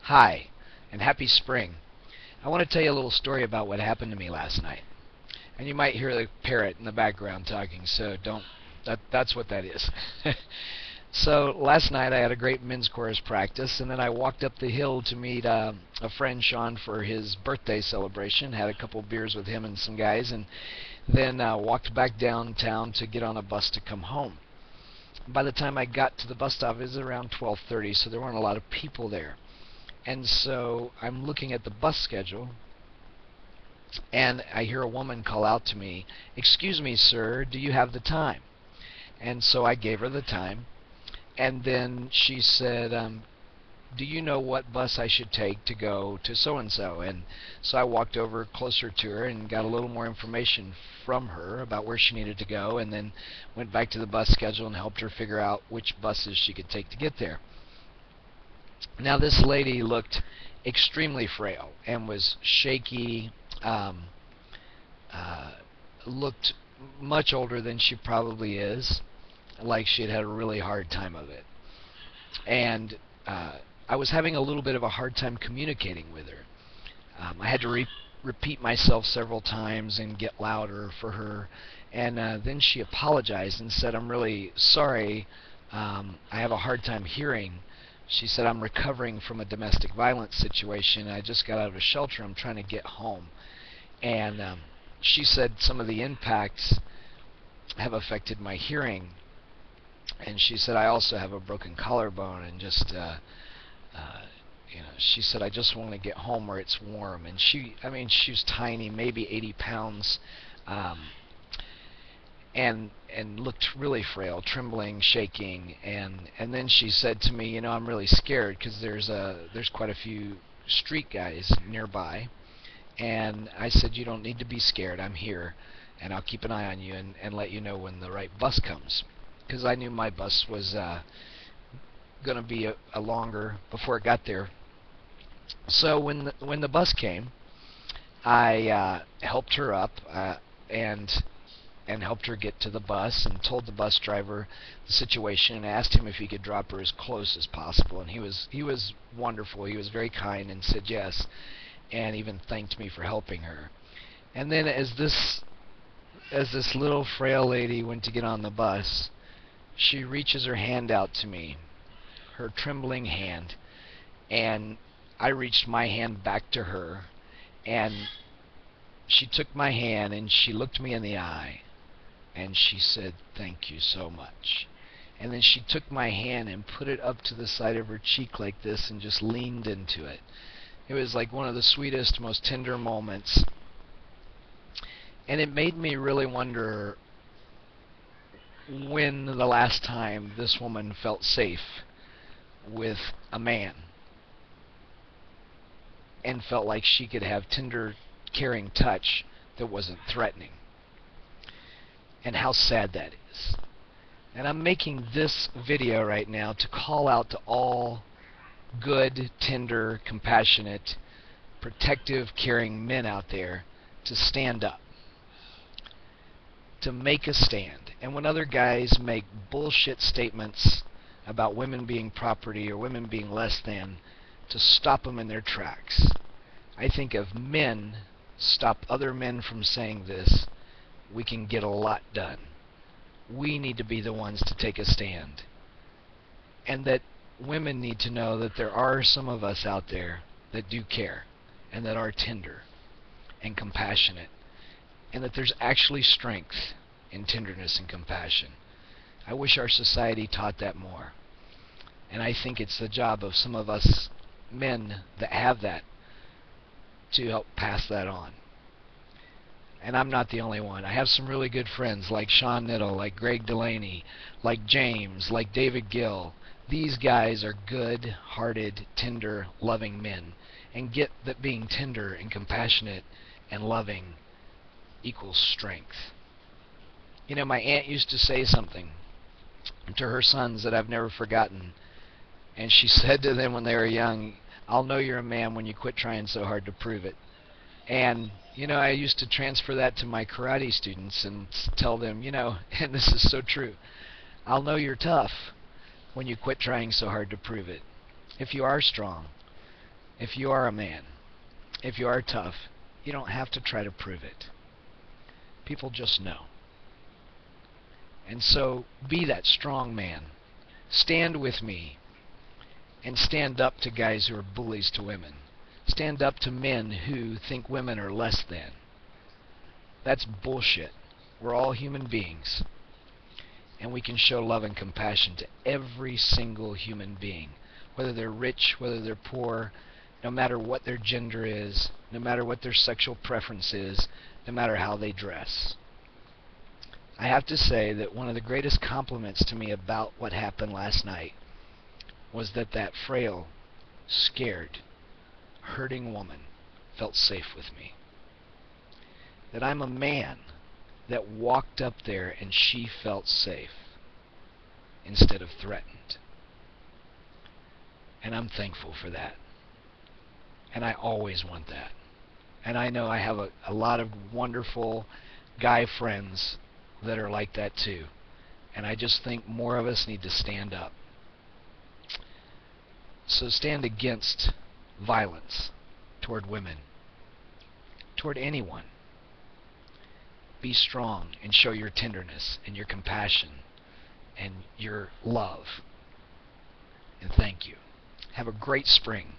Hi, and happy spring. I want to tell you a little story about what happened to me last night. And you might hear the parrot in the background talking, so that's what that is. So last night I had a great men's chorus practice, and then I walked up the hill to meet a friend, Sean, for his birthday celebration. Had a couple beers with him and some guys, and then walked back downtown to get on a bus to come home. By the time I got to the bus stop, it was around 12:30, so there weren't a lot of people there. And so I'm looking at the bus schedule, and I hear a woman call out to me, "Excuse me, sir, do you have the time?" And so I gave her the time, and then she said, "Do you know what bus I should take to go to so-and-so?" And so I walked over closer to her and got a little more information from her about where she needed to go, and then went back to the bus schedule and helped her figure out which buses she could take to get there. Now this lady looked extremely frail and was shaky, looked much older than she probably is, like she had had a really hard time of it. And I was having a little bit of a hard time communicating with her. I had to repeat myself several times and get louder for her, and then she apologized and said, "I'm really sorry, I have a hard time hearing." She said, "I'm recovering from a domestic violence situation. I just got out of a shelter. I'm trying to get home." And she said some of the impacts have affected my hearing. And she said, "I also have a broken collarbone, and just, she said, I just want to get home where it's warm." And she was tiny, maybe 80 pounds, and looked really frail, trembling, shaking, and then she said to me, "I'm really scared because there's quite a few street guys nearby." And I said, "You don't need to be scared. I'm here, and I'll keep an eye on you and let you know when the right bus comes," because I knew my bus was going to be a longer before it got there. So when the bus came, I helped her up and helped her get to the bus, and told the bus driver the situation and asked him if he could drop her as close as possible. And he was wonderful. He was very kind and said yes, and even thanked me for helping her. And then as this little frail lady went to get on the bus, she reaches her hand out to me, her trembling hand, and I reached my hand back to her, and she took my hand and she looked me in the eye, and she said, "Thank you so much." And then she took my hand and put it up to the side of her cheek like this and just leaned into it. It was like one of the sweetest, most tender moments. And it made me really wonder when the last time this woman felt safe with a man and felt like she could have tender, caring touch that wasn't threatening. And how sad that is. And I'm making this video right now to call out to all good, tender, compassionate, protective, caring men out there to stand up, to make a stand. And when other guys make bullshit statements about women being property or women being less than, to stop them in their tracks. I think if men stop other men from saying this, we can get a lot done. We need to be the ones to take a stand. And that women need to know that there are some of us out there that do care, and that are tender and compassionate, and that there's actually strength in tenderness and compassion. I wish our society taught that more. And I think it's the job of some of us men that have that to help pass that on. And I'm not the only one. I have some really good friends like Sean Niddle, like Greg Delaney, like James, like David Gill. These guys are good-hearted, tender, loving men, and get that being tender and compassionate and loving equals strength. My aunt used to say something to her sons that I've never forgotten, and she said to them when they were young, "I'll know you're a man when you quit trying so hard to prove it." And I used to transfer that to my karate students and tell them, and this is so true, "I'll know you're tough when you quit trying so hard to prove it. If you are strong, If you are a man, if you are tough, you don't have to try to prove it. People just know. And so be that strong man. Stand with me and stand up to guys who are bullies to women. Stand up to men who think women are less than. That's bullshit. We're all human beings. And we can show love and compassion to every single human being, whether they're rich, whether they're poor, no matter what their gender is, no matter what their sexual preference is, no matter how they dress. I have to say that one of the greatest compliments to me about what happened last night was that frail, scared, hurting woman felt safe with me. That I'm a man that walked up there and she felt safe instead of threatened. And I'm thankful for that. And I always want that. And I know I have a lot of wonderful guy friends that are like that too. And I just think more of us need to stand up. So stand against violence toward women, toward anyone. Be strong and show your tenderness and your compassion and your love. And thank you. Have a great spring.